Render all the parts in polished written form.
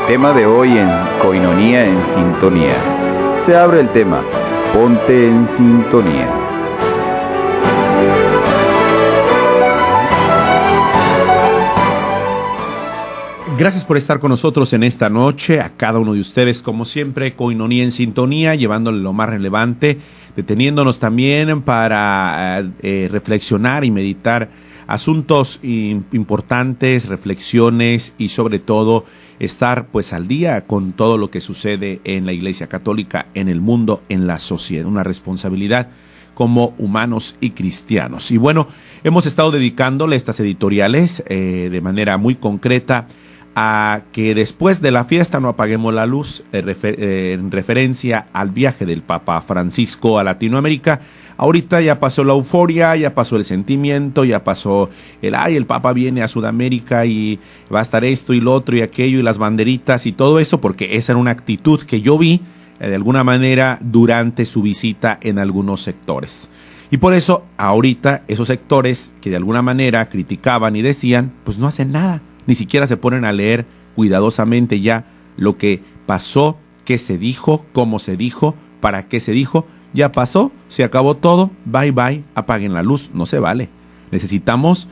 Tema de hoy en Koinonia en Sintonía. Se abre el tema, ponte en sintonía. Gracias por estar con nosotros en esta noche, a cada uno de ustedes, como siempre, Koinonia en Sintonía, llevándole lo más relevante, deteniéndonos también para reflexionar y meditar asuntos importantes, reflexiones y sobre todo estar pues al día con todo lo que sucede en la Iglesia Católica, en el mundo, en la sociedad, una responsabilidad como humanos y cristianos. Y bueno, hemos estado dedicándole estas editoriales de manera muy concreta a que después de la fiesta no apaguemos la luz, en referencia al viaje del Papa Francisco a Latinoamérica. Ahorita ya pasó la euforia, ya pasó el sentimiento, ya pasó el Papa viene a Sudamérica y va a estar esto y lo otro y aquello y las banderitas y todo eso, porque esa era una actitud que yo vi de alguna manera durante su visita en algunos sectores. Y por eso ahorita esos sectores que de alguna manera criticaban y decían, pues no hacen nada. Ni siquiera se ponen a leer cuidadosamente ya lo que pasó, qué se dijo, cómo se dijo, para qué se dijo. Ya pasó, se acabó todo, bye bye, apaguen la luz, no se vale. Necesitamos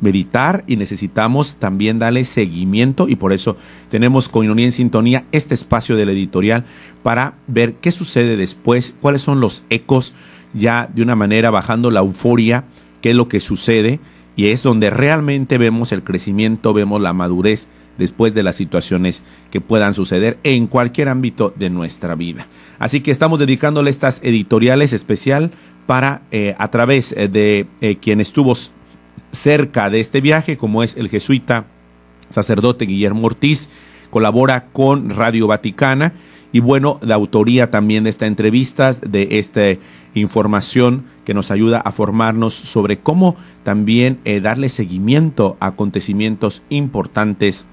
meditar y necesitamos también darle seguimiento y por eso tenemos Koinonia en Sintonía, este espacio del editorial para ver qué sucede después, cuáles son los ecos ya de una manera bajando la euforia, qué es lo que sucede. Y es donde realmente vemos el crecimiento, vemos la madurez después de las situaciones que puedan suceder en cualquier ámbito de nuestra vida. Así que estamos dedicándole estas editoriales especial para, a través de quien estuvo cerca de este viaje, como es el jesuita sacerdote Guillermo Ortiz, colabora con Radio Vaticana. Y bueno, la autoría también de esta entrevista, de esta información que nos ayuda a formarnos sobre cómo también darle seguimiento a acontecimientos importantes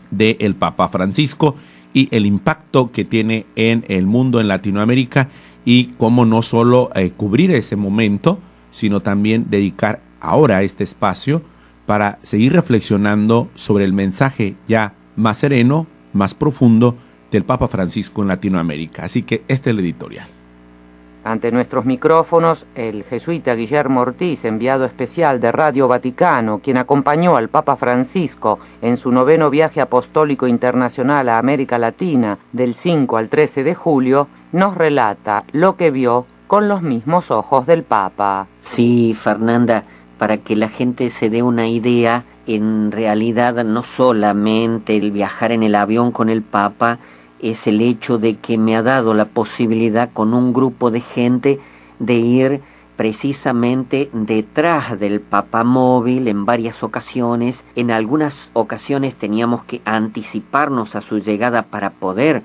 del Papa Francisco y el impacto que tiene en el mundo, en Latinoamérica, y cómo no solo cubrir ese momento, sino también dedicar ahora este espacio para seguir reflexionando sobre el mensaje ya más sereno, más profundo, del Papa Francisco en Latinoamérica. Así que este es el editorial. Ante nuestros micrófonos, el jesuita Guillermo Ortiz, enviado especial de Radio Vaticano, quien acompañó al Papa Francisco en su 9º viaje apostólico internacional a América Latina del 5 al 13 de julio, nos relata lo que vio con los mismos ojos del Papa. Sí, Fernanda, para que la gente se dé una idea, en realidad no solamente el viajar en el avión con el Papa, es el hecho de que me ha dado la posibilidad con un grupo de gente de ir precisamente detrás del papamóvil en varias ocasiones. En algunas ocasiones teníamos que anticiparnos a su llegada para poder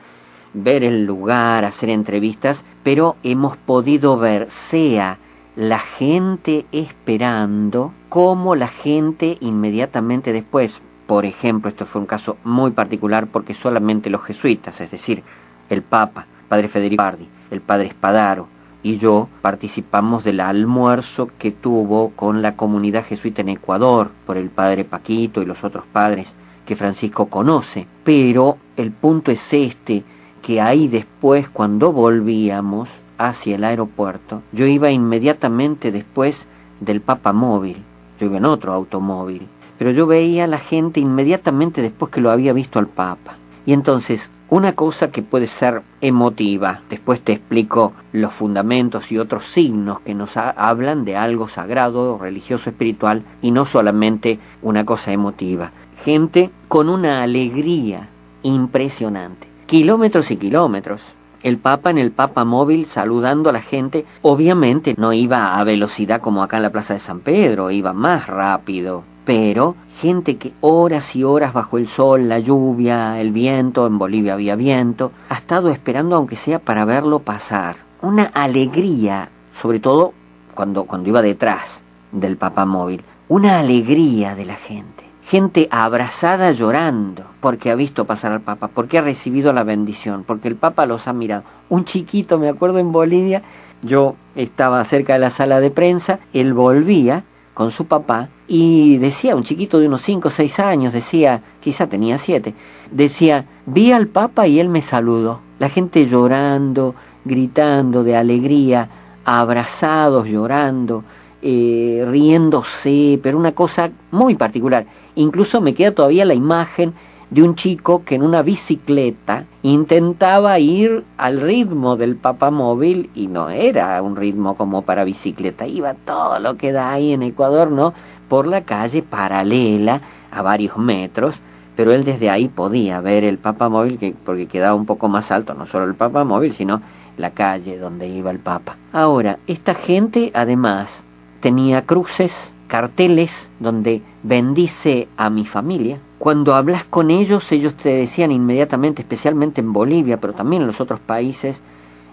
ver el lugar, hacer entrevistas, pero hemos podido ver, sea la gente esperando, como la gente inmediatamente después. Por ejemplo, esto fue un caso muy particular porque solamente los jesuitas, es decir, el Papa, Padre Federico Bardi, el Padre Spadaro y yo participamos del almuerzo que tuvo con la comunidad jesuita en Ecuador por el Padre Paquito y los otros padres que Francisco conoce. Pero el punto es este, que ahí después, cuando volvíamos hacia el aeropuerto, yo iba inmediatamente después del papamóvil, yo iba en otro automóvil, pero yo veía a la gente inmediatamente después que lo había visto al Papa. Y entonces, una cosa que puede ser emotiva, después te explico los fundamentos y otros signos que nos hablan de algo sagrado, religioso, espiritual, y no solamente una cosa emotiva. Gente con una alegría impresionante. Kilómetros y kilómetros. El Papa en el papamóvil saludando a la gente. Obviamente no iba a velocidad como acá en la Plaza de San Pedro, iba más rápido. Pero gente que horas y horas bajo el sol, la lluvia, el viento, en Bolivia había viento, ha estado esperando aunque sea para verlo pasar. Una alegría, sobre todo cuando iba detrás del papamóvil. Una alegría de la gente. Gente abrazada llorando porque ha visto pasar al Papa, porque ha recibido la bendición, porque el Papa los ha mirado. Un chiquito, me acuerdo en Bolivia, yo estaba cerca de la sala de prensa, él volvía con su papá y decía, un chiquito de unos 5 o 6 años, decía, quizá tenía 7, decía, vi al Papa y él me saludó. La gente llorando, gritando de alegría, abrazados, llorando, riéndose, pero una cosa muy particular. Incluso me queda todavía la imagen de un chico que en una bicicleta intentaba ir al ritmo del papamóvil, y no era un ritmo como para bicicleta, iba todo lo que da ahí en Ecuador, ¿no?, por la calle paralela a varios metros, pero él desde ahí podía ver el papamóvil, porque quedaba un poco más alto, no solo el papamóvil, sino la calle donde iba el Papa. Ahora, esta gente además tenía cruces, carteles donde bendice a mi familia. Cuando hablas con ellos te decían inmediatamente, especialmente en Bolivia, pero también en los otros países,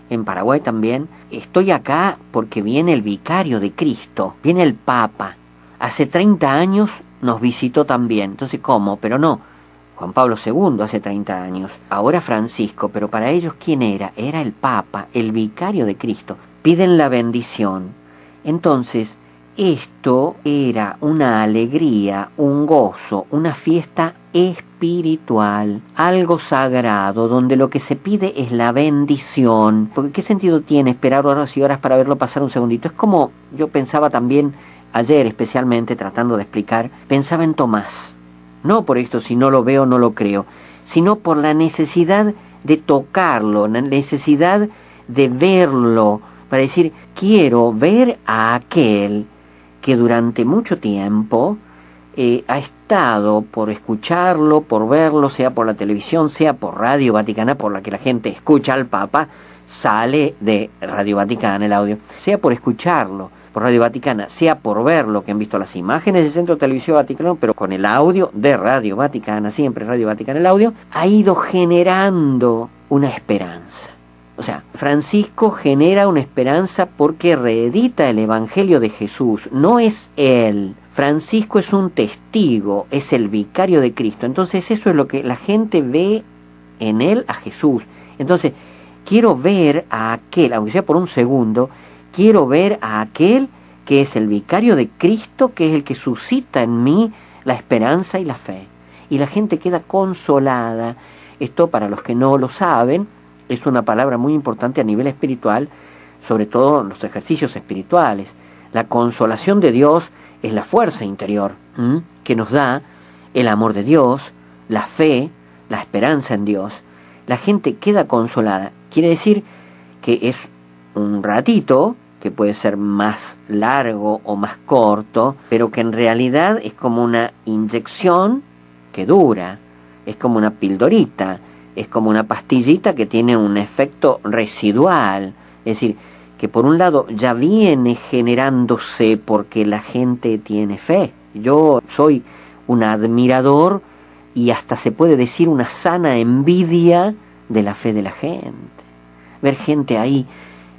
en Paraguay también, estoy acá porque viene el vicario de Cristo, viene el Papa. Hace 30 años nos visitó también. Entonces, ¿cómo? Pero no, Juan Pablo II hace 30 años, ahora Francisco, pero para ellos, ¿quién era? Era el Papa, el vicario de Cristo. Piden la bendición. Entonces, esto era una alegría, un gozo, una fiesta espiritual, algo sagrado, donde lo que se pide es la bendición. Porque ¿qué sentido tiene esperar horas y horas para verlo pasar un segundito? Es como yo pensaba también ayer, especialmente tratando de explicar, pensaba en Tomás. No por esto, si no lo veo no lo creo, sino por la necesidad de tocarlo, la necesidad de verlo, para decir, quiero ver a aquel que durante mucho tiempo ha estado por escucharlo, por verlo, sea por la televisión, sea por Radio Vaticana, por la que la gente escucha al Papa, sale de Radio Vaticana el audio, sea por escucharlo por Radio Vaticana, sea por verlo, que han visto las imágenes del Centro de Televisión Vaticano, pero con el audio de Radio Vaticana, siempre Radio Vaticana el audio, ha ido generando una esperanza. O sea, Francisco genera una esperanza porque reedita el Evangelio de Jesús. No es él. Francisco es un testigo, es el vicario de Cristo. Entonces eso es lo que la gente ve en él a Jesús. Entonces, quiero ver a aquel, aunque sea por un segundo, quiero ver a aquel que es el vicario de Cristo, que es el que suscita en mí la esperanza y la fe. Y la gente queda consolada. Esto, para los que no lo saben, es una palabra muy importante a nivel espiritual, sobre todo en los ejercicios espirituales. La consolación de Dios es la fuerza interior que nos da el amor de Dios, la fe, la esperanza en Dios. La gente queda consolada. Quiere decir que es un ratito, que puede ser más largo o más corto, pero que en realidad es como una inyección que dura, es como una pildorita, es como una pastillita que tiene un efecto residual. Es decir, que por un lado ya viene generándose porque la gente tiene fe. Yo soy un admirador y hasta se puede decir una sana envidia de la fe de la gente. Ver gente ahí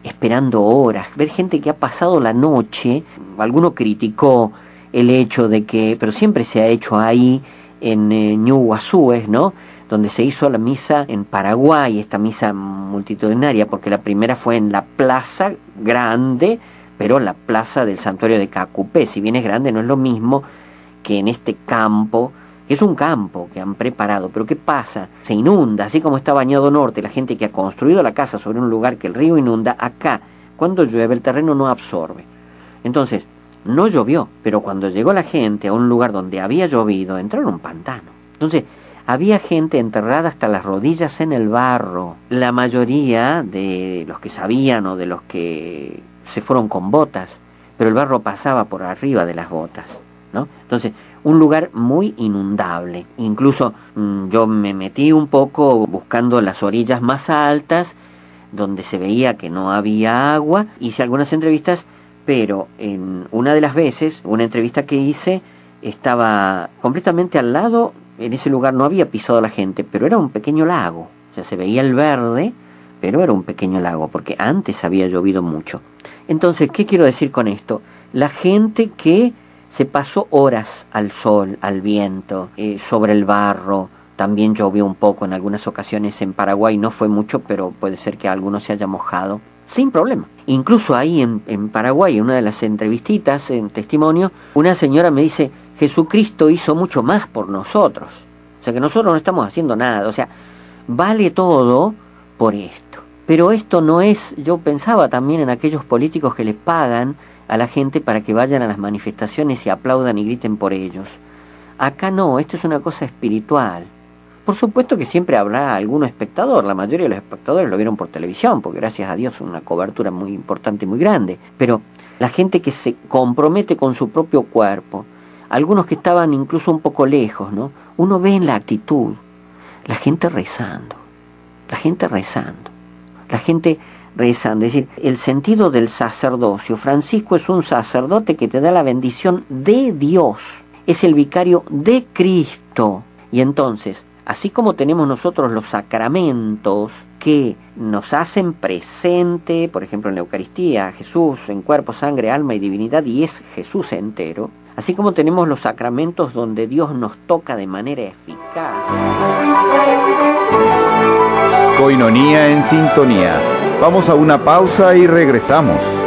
esperando horas, ver gente que ha pasado la noche. Alguno criticó el hecho de que, pero siempre se ha hecho ahí en Ñuguazú, ¿no?, donde se hizo la misa en Paraguay, esta misa multitudinaria, porque la primera fue en la plaza grande, pero la plaza del santuario de Cacupé. Si bien es grande, no es lo mismo que en este campo, que es un campo que han preparado. Pero ¿qué pasa? Se inunda, así como está Bañado Norte, la gente que ha construido la casa sobre un lugar que el río inunda, acá, cuando llueve, el terreno no absorbe. Entonces, no llovió, pero cuando llegó la gente a un lugar donde había llovido, entró en un pantano. Entonces, había gente enterrada hasta las rodillas en el barro. La mayoría de los que sabían o de los que se fueron con botas, pero el barro pasaba por arriba de las botas, ¿no? Entonces, un lugar muy inundable. Incluso yo me metí un poco buscando las orillas más altas, donde se veía que no había agua. Hice algunas entrevistas, pero en una de las veces, una entrevista que hice, estaba completamente al lado. En ese lugar no había pisado la gente, pero era un pequeño lago. O sea, se veía el verde, pero era un pequeño lago, porque antes había llovido mucho. Entonces, ¿qué quiero decir con esto? La gente que se pasó horas al sol, al viento, sobre el barro. También llovió un poco en algunas ocasiones en Paraguay, no fue mucho, pero puede ser que alguno se haya mojado. Sin problema. Incluso ahí en Paraguay, en una de las entrevistitas, en testimonio, una señora me dice, Jesucristo hizo mucho más por nosotros. O sea que nosotros no estamos haciendo nada. O sea, vale todo por esto. Pero esto no es, yo pensaba también en aquellos políticos que les pagan a la gente para que vayan a las manifestaciones y aplaudan y griten por ellos. Acá no, esto es una cosa espiritual. Por supuesto que siempre habrá algún espectador, la mayoría de los espectadores lo vieron por televisión, porque gracias a Dios es una cobertura muy importante y muy grande, pero la gente que se compromete con su propio cuerpo, algunos que estaban incluso un poco lejos, ¿no? Uno ve en la actitud, la gente rezando, la gente rezando, la gente rezando, es decir, el sentido del sacerdocio. Francisco es un sacerdote que te da la bendición de Dios, es el vicario de Cristo, y entonces, así como tenemos nosotros los sacramentos que nos hacen presente, por ejemplo en la Eucaristía, Jesús en cuerpo, sangre, alma y divinidad, y es Jesús entero, así como tenemos los sacramentos donde Dios nos toca de manera eficaz. Coinonía en sintonía. Vamos a una pausa y regresamos.